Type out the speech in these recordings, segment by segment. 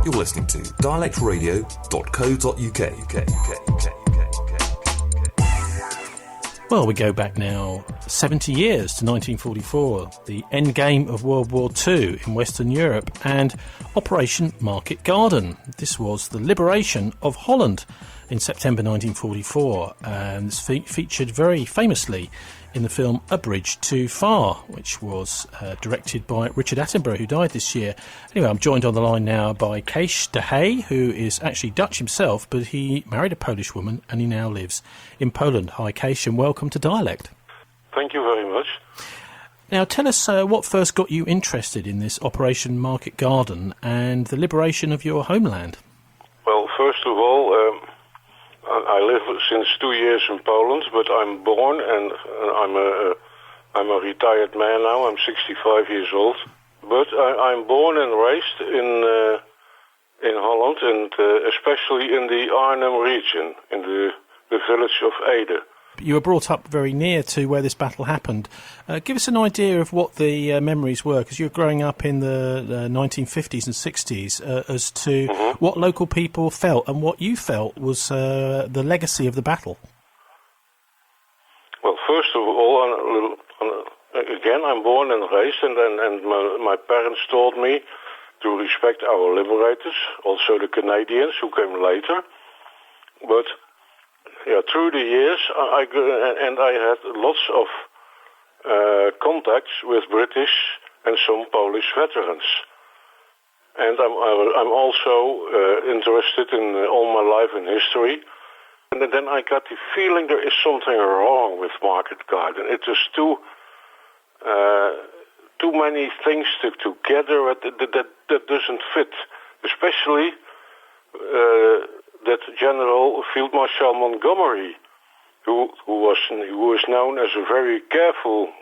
You're listening to dialectradio.co.uk. Well, we go back now 70 years to 1944, the end game of World War II in Western Europe, and Operation Market Garden. This was the liberation of Holland in September 1944, and it's featured very famously in the film A Bridge Too Far, which was directed by Richard Attenborough, who died this year. Anyway, I'm joined on the line now by Kees de Hey, who is actually Dutch himself, but he married a Polish woman and he now lives in Poland. Hi, Kees, and welcome to Dialect. Thank you very much. Now, tell us what first got you interested in this Operation Market Garden and the liberation of your homeland? Well, first of all, I live since 2 years in Poland, but I'm born and I'm a retired man now. I'm 65 years old, but I'm born and raised in Holland, and especially in the Arnhem region, in the village of Ede. You were brought up very near to where this battle happened. Give us an idea of what the memories were, because you were growing up in the 1950s and 60s, as to what local people felt and what you felt was the legacy of the battle. Well, first of all, again, I'm born and raised, and my parents taught me to respect our liberators, also the Canadians who came later. But through the years, I had lots of contacts with British and some Polish veterans, and I'm also interested in all my life in history. And then I got the feeling there is something wrong with Market Garden. It is too many things together that doesn't fit, especially. That General Field Marshal Montgomery, who is known as a very careful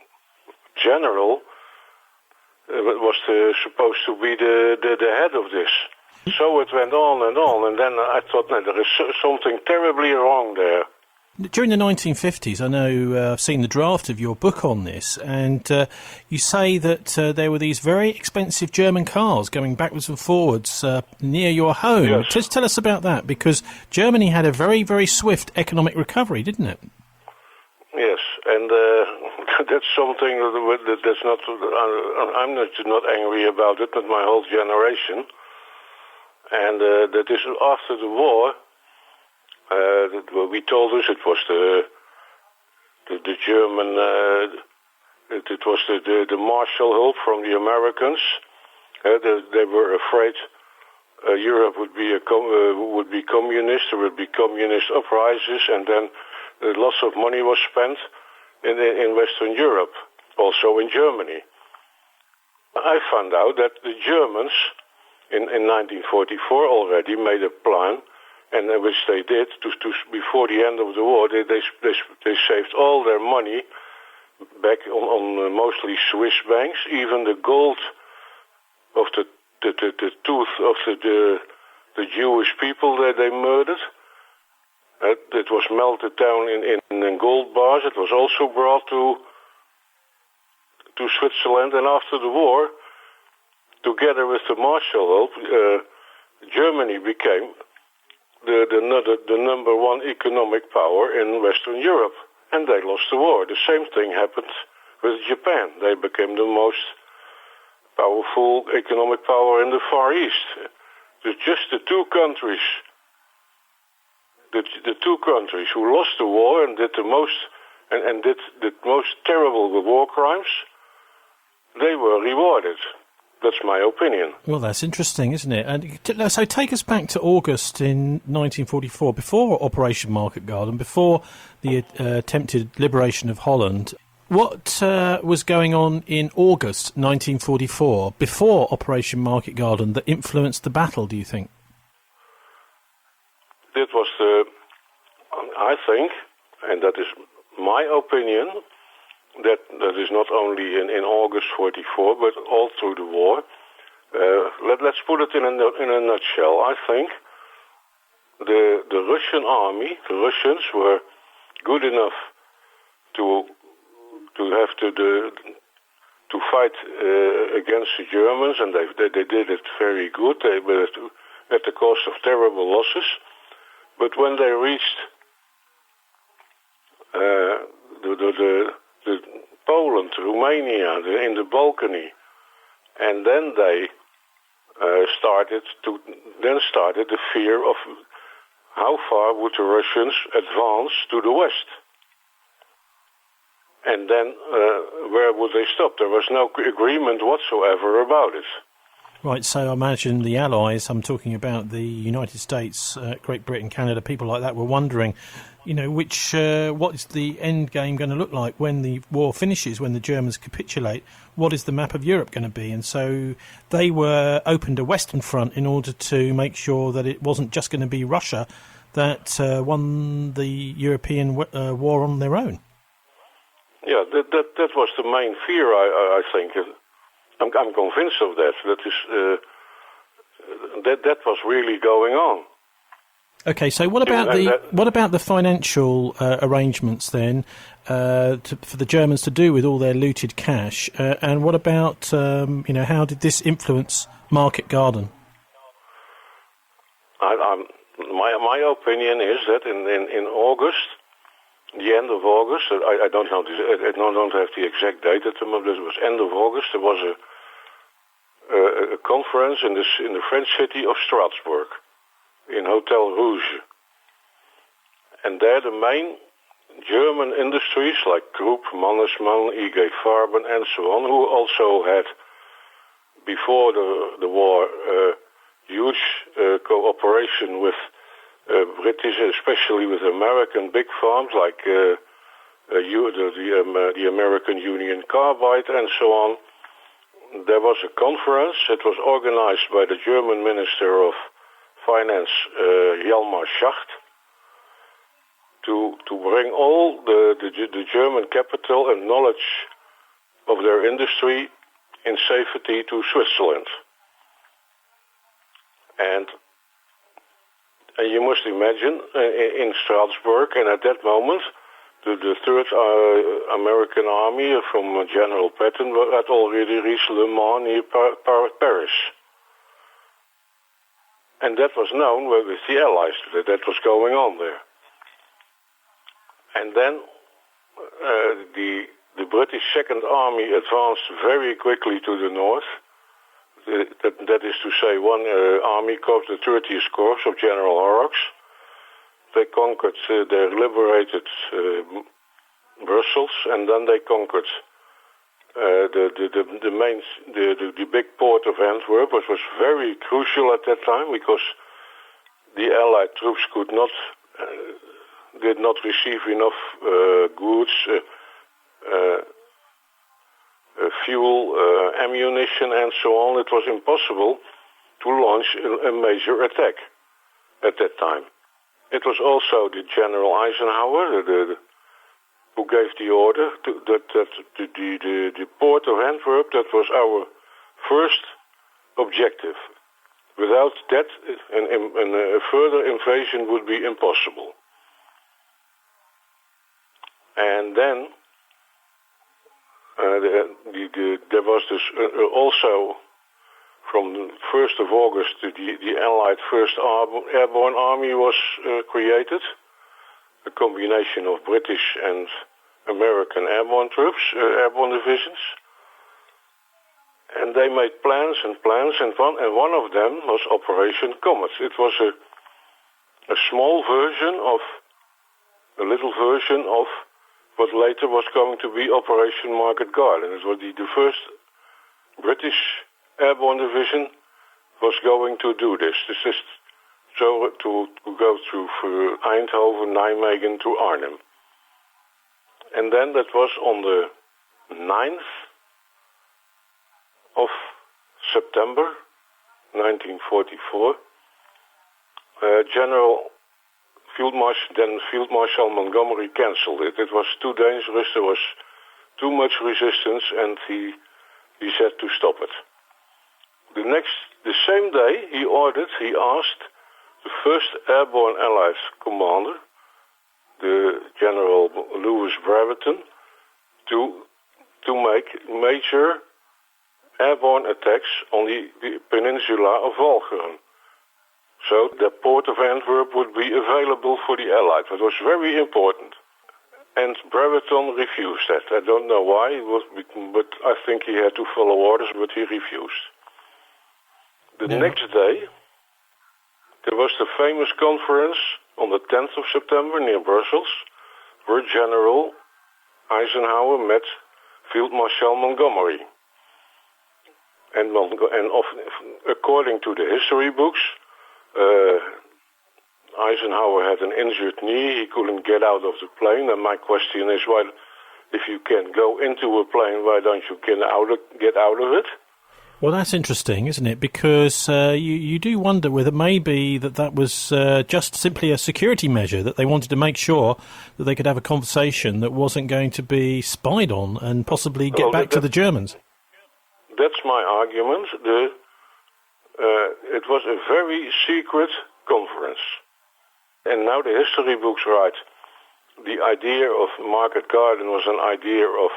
general, was supposed to be the head of this. So it went on, and then I thought, no, there is something terribly wrong there. During the 1950s, I know I've seen the draft of your book on this, and you say that there were these very expensive German cars going backwards and forwards near your home. Yes. Just tell us about that, because Germany had a very, very swift economic recovery, didn't it? Yes, and that's something that's not. I'm not angry about it, but my whole generation, and that is after the war. We told us it was the German, it was the Marshall help from the Americans. They were afraid Europe would be communist. There would be communist uprisings, and then lots of money was spent in Western Europe, also in Germany. I found out that the Germans in 1944 already made a plan. And which they did before the end of the war. They saved all their money back on mostly Swiss banks. Even the gold of the tooth of the Jewish people that they murdered, it was melted down in gold bars. It was also brought to Switzerland. And after the war, together with the Marshall help, Germany became the number one economic power in Western Europe, and they lost the war. The same thing happened with Japan. They became the most powerful economic power in the Far East. It's just the two countries who lost the war and did the most terrible war crimes, they were rewarded. That's my opinion. Well, that's interesting, isn't it? And so take us back to August in 1944, before Operation Market Garden, before the attempted liberation of Holland. What was going on in August 1944, before Operation Market Garden, that influenced the battle, do you think? That was I think, and that is my opinion, that is not only in August 44, but all through the war. Let's put it in a nutshell. I think the Russian army, the Russians, were good enough to fight against the Germans, and they did it very good. at the cost of terrible losses. But when they reached the Poland, Romania, in the Balkany, and then they started the fear of how far would the Russians advance to the west. And then where would they stop? There was no agreement whatsoever about it. Right, so I imagine the Allies, I'm talking about the United States, Great Britain, Canada, people like that were wondering, what is the end game going to look like when the war finishes, when the Germans capitulate? What is the map of Europe going to be? And so they were opened a Western front in order to make sure that it wasn't just going to be Russia that won the European war on their own. Yeah, that was the main fear, I think. I'm convinced of that. That was really going on. Okay, so what about the financial arrangements then for the Germans to do with all their looted cash? And what about how did this influence Market Garden? My opinion is that in August, the end of August, I don't know. I don't have the exact date at the moment. But it was end of August. There was a conference in the French city of Strasbourg, in Hotel Rouge, and there the main German industries like Krupp, Mannesmann, IG Farben, and so on, who also had before the war huge cooperation with British, especially with American big firms like the American Union Carbide and so on. There was a conference. It was organized by the German Minister of Finance, Hjalmar Schacht, to bring all the German capital and knowledge of their industry in safety to Switzerland. And you must imagine, in Strasbourg, and at that moment, the Third American Army from General Patton had already reached Le Mans near Paris. And that was known with the Allies, that was going on there. And then the British Second Army advanced very quickly to the north. That is to say, one army corps, the 30th Corps of General Horrocks. They conquered, they liberated Brussels, and then they conquered the big port of Antwerp, which was very crucial at that time because the Allied troops did not receive enough goods, fuel, ammunition, and so on. It was impossible to launch a major attack at that time. It was also the General Eisenhower who gave the order that the port of Antwerp, that was our first objective. Without that, a further invasion would be impossible. And then there was this also from the 1st of August, the Allied First Airborne Army was created, a combination of British and American airborne troops, airborne divisions. And they made plans, and one of them was Operation Comet. It was a little version of what later was going to be Operation Market Garden. It was the first British Airborne Division was going to do this. This is so to go through Eindhoven, Nijmegen to Arnhem. And then that was on the 9th of September 1944. Field Marshal Montgomery cancelled it. It was too dangerous, there was too much resistance, and he said to stop it. The same day, he asked the first Airborne Allied commander, the General Louis Brereton, to make major airborne attacks on the peninsula of Walcheren. So the port of Antwerp would be available for the Allies. That was very important. And Brereton refused that. I don't know why, but I think he had to follow orders, but he refused. The next day, there was the famous conference on the 10th of September near Brussels, where General Eisenhower met Field Marshal Montgomery. And according to the history books, Eisenhower had an injured knee. He couldn't get out of the plane. And my question is, well, if you can go into a plane, why don't you get out of it? Well, that's interesting, isn't it? Because you do wonder whether maybe that was just simply a security measure, that they wanted to make sure that they could have a conversation that wasn't going to be spied on and possibly get back to the Germans. That's my argument. It was a very secret conference. And now the history books write the idea of Market Garden was an idea of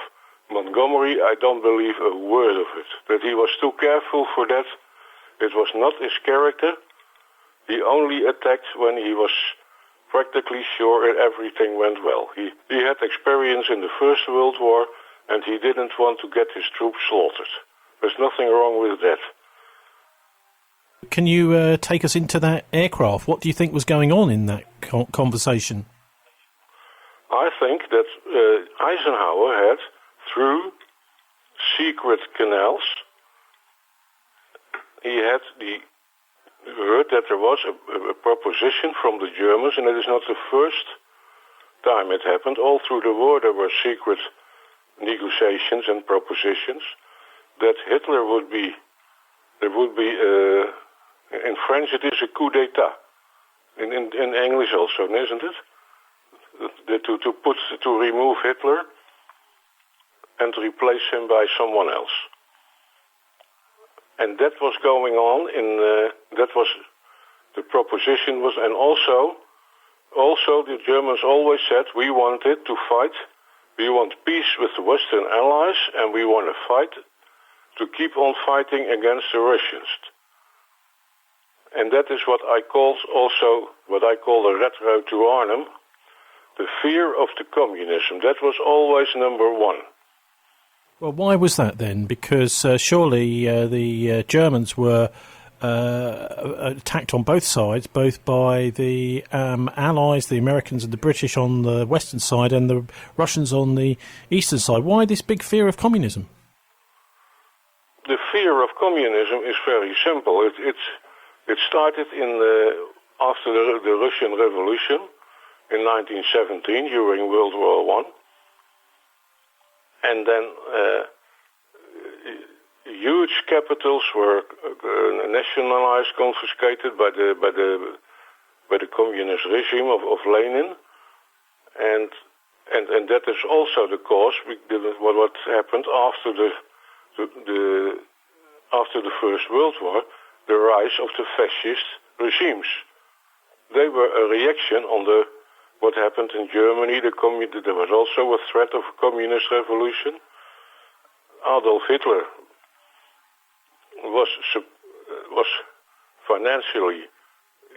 Montgomery. I don't believe a word of it. That he was too careful for that. It was not his character. He only attacked when he was practically sure that everything went well. He had experience in the First World War, and he didn't want to get his troops slaughtered. There's nothing wrong with that. Can you take us into that aircraft? What do you think was going on in that conversation? I think that Eisenhower had, through secret canals, he had heard that there was a proposition from the Germans, and it is not the first time it happened. All through the war there were secret negotiations and propositions that Hitler would be, in French it is a coup d'etat, in English also, isn't it? To remove Hitler and replace him by someone else. And that was going on that was the proposition was, and also the Germans always said we wanted to fight, we want peace with the Western Allies, and we want to fight to keep on fighting against the Russians. And that is what I call the Red Road to Arnhem, the fear of the communism. That was always number one. Well, why was that then? Because surely the Germans were attacked on both sides, both by the Allies, the Americans and the British on the western side, and the Russians on the eastern side. Why this big fear of communism? The fear of communism is very simple. It started after the Russian Revolution in 1917 during World War I, and then huge capitals were nationalized, confiscated by the communist regime of Lenin, and that is also the cause what happened after the First World War, the rise of the fascist regimes. They were a reaction on what happened in Germany. There was also a threat of a communist revolution. Adolf Hitler was financially,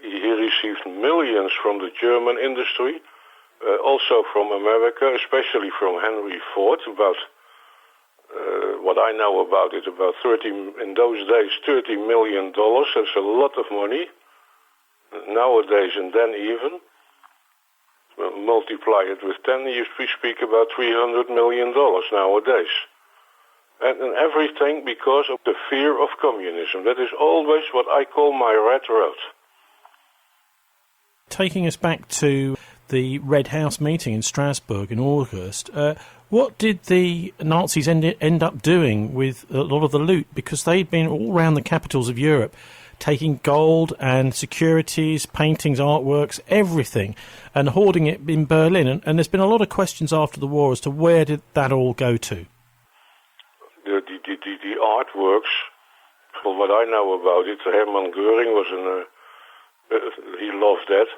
he received millions from the German industry, also from America, especially from Henry Ford. About what I know about it, about in those days, $30 million. That's a lot of money nowadays, and then even multiply it with 10, we speak about $300 million nowadays. And everything because of the fear of communism. That is always what I call my red road. Taking us back to the Red House meeting in Strasbourg in August, what did the Nazis end up doing with a lot of the loot? Because they'd been all around the capitals of Europe, taking gold and securities, paintings, artworks, everything, and hoarding it in Berlin. And there's been a lot of questions after the war as to where did that all go to? The artworks, from what I know about it, Hermann Göring he loved that.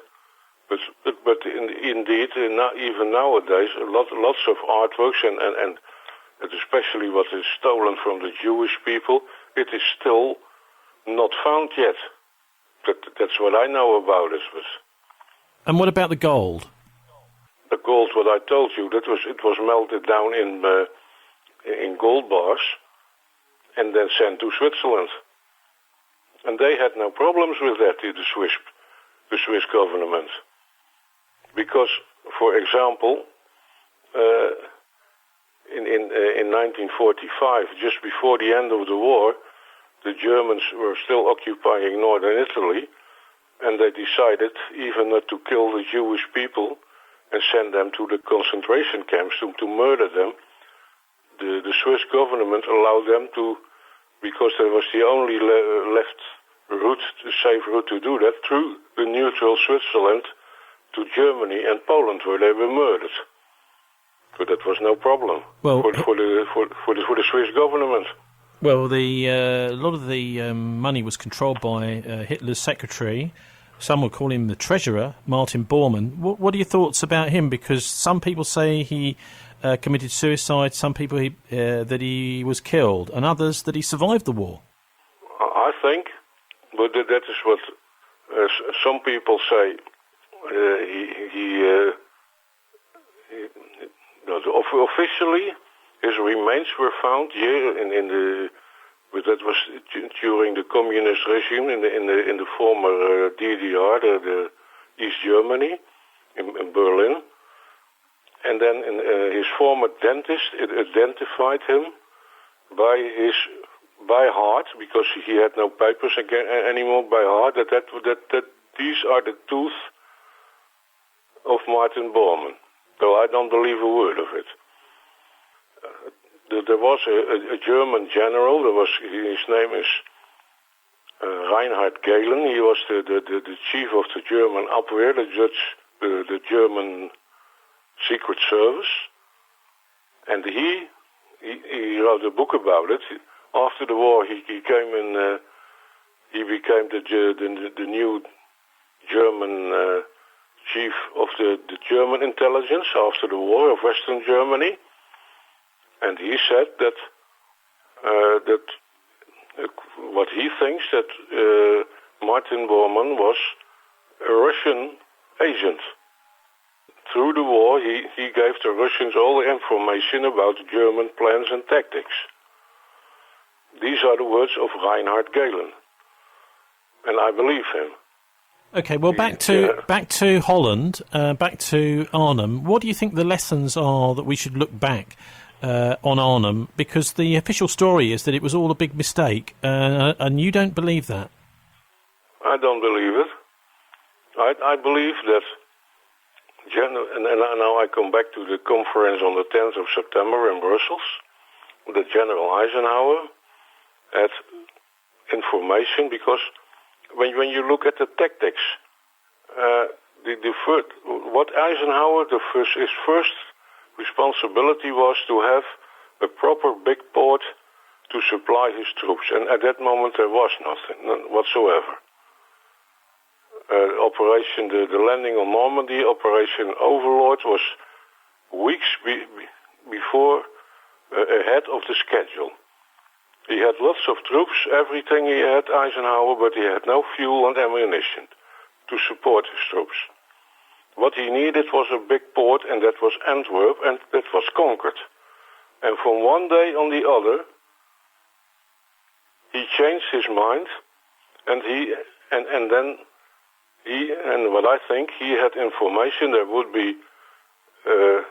But indeed, even nowadays, lots of artworks, and especially what is stolen from the Jewish people, it is still not found yet. That's what I know about it. But And what about the gold? the gold, what I told you, it was melted down in gold bars and then sent to Switzerland. And they had no problems with that, the Swiss government. Because, for example, in 1945, just before the end of the war, the Germans were still occupying northern Italy, and they decided even not to kill the Jewish people and send them to the concentration camps to murder them. The Swiss government allowed them to, because that was the only left route, the safe route to do that, through the neutral Switzerland to Germany and Poland, where they were murdered. So that was no problem for the Swiss government. Well, a lot of the money was controlled by Hitler's secretary. Some would call him the treasurer, Martin Bormann. What are your thoughts about him? Because some people say he committed suicide, some people that he was killed, and others that he survived the war. I think, but that is what some people say. Officially, his remains were found here but that was during the communist regime in the former DDR, the East Germany, in Berlin. And then his former dentist identified him by heart, because he had no papers anymore, by heart, that these are the teeth of Martin Bormann. So I don't believe a word of it. There was a German general. His name is Reinhard Gehlen. He was the chief of the German Abwehr, the German Secret Service, and he wrote a book about it. After the war, he became the new German chief of the German intelligence after the war of Western Germany, and he said that what he thinks that Martin Bormann was a Russian agent. Through the war, he gave the Russians all the information about German plans and tactics. These are the words of Reinhard Gehlen, and I believe him. Okay, well, back to Holland, back to Arnhem. What do you think the lessons are that we should look back on Arnhem? Because the official story is that it was all a big mistake, and you don't believe that. I don't believe it. I believe that, and now I come back to the conference on the 10th of September in Brussels, that General Eisenhower had information, because when you look at the tactics, what Eisenhower, his first responsibility was to have a proper big port to supply his troops, and at that moment there was nothing whatsoever. The landing on Normandy, Operation Overlord, was weeks before ahead of the schedule. He had lots of troops, everything he had, Eisenhower, but he had no fuel and ammunition to support his troops. What he needed was a big port, and that was Antwerp, and that was conquered. And from one day on the other, he changed his mind, and what I think, he had information there would be a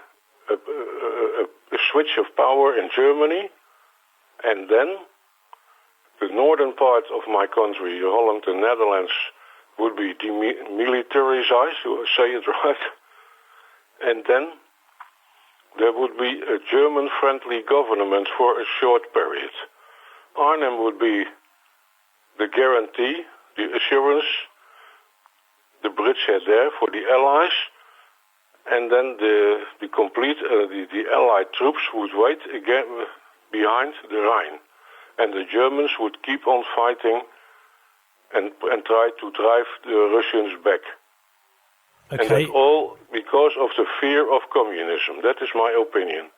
switch of power in Germany, and then the northern part of my country, Holland and Netherlands, would be demilitarized, to say it right, and then there would be a German-friendly government for a short period. Arnhem would be the guarantee, the assurance the Brits had there for the Allies, and then the Allied troops would wait again behind the Rhine, and the Germans would keep on fighting and try to drive the Russians back. Okay. And that all because of the fear of communism. That is my opinion.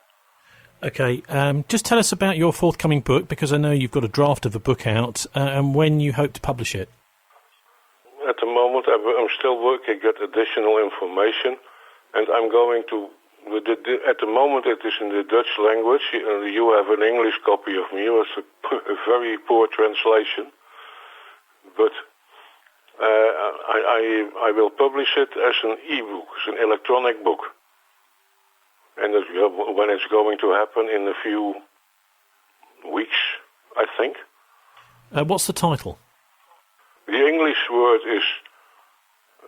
Okay, just tell us about your forthcoming book, because I know you've got a draft of a book out, and when you hope to publish it. but I'm still working, get additional information, and I'm going to. At the moment, it is in the Dutch language. You have an English copy of me. It was a very poor translation, but I will publish it as an e-book, as an electronic book, and when it's going to happen in a few weeks, I think. What's the title? The English word is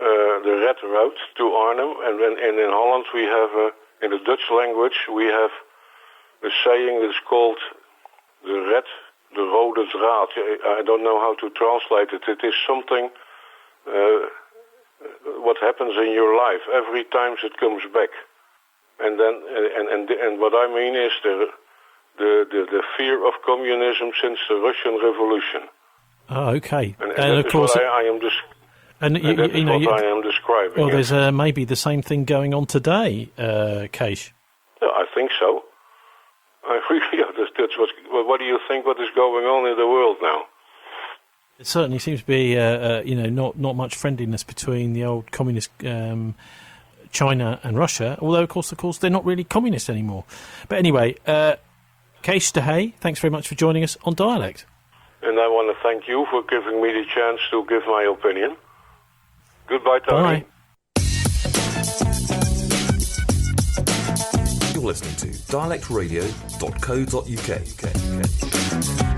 the Red Road to Arnhem, and in Holland we have, in the Dutch language, we have a saying that's called the rode draad. I don't know how to translate it. It is something, what happens in your life every time it comes back. And then, and what I mean is the fear of communism since the Russian Revolution. Oh, okay. And of course, what I am I am describing. Well, there's maybe the same thing going on today, Kees. Yeah, I think so. That's what do you think? What is going on in the world now? It certainly seems to be, not much friendliness between the old communist China and Russia. Although, of course, they're not really communist anymore. But anyway, Kees de Hey, thanks very much for joining us on Dialect. And I want to thank you for giving me the chance to give my opinion. Goodbye, Tony. Bye. You're listening to dialectradio.co.uk.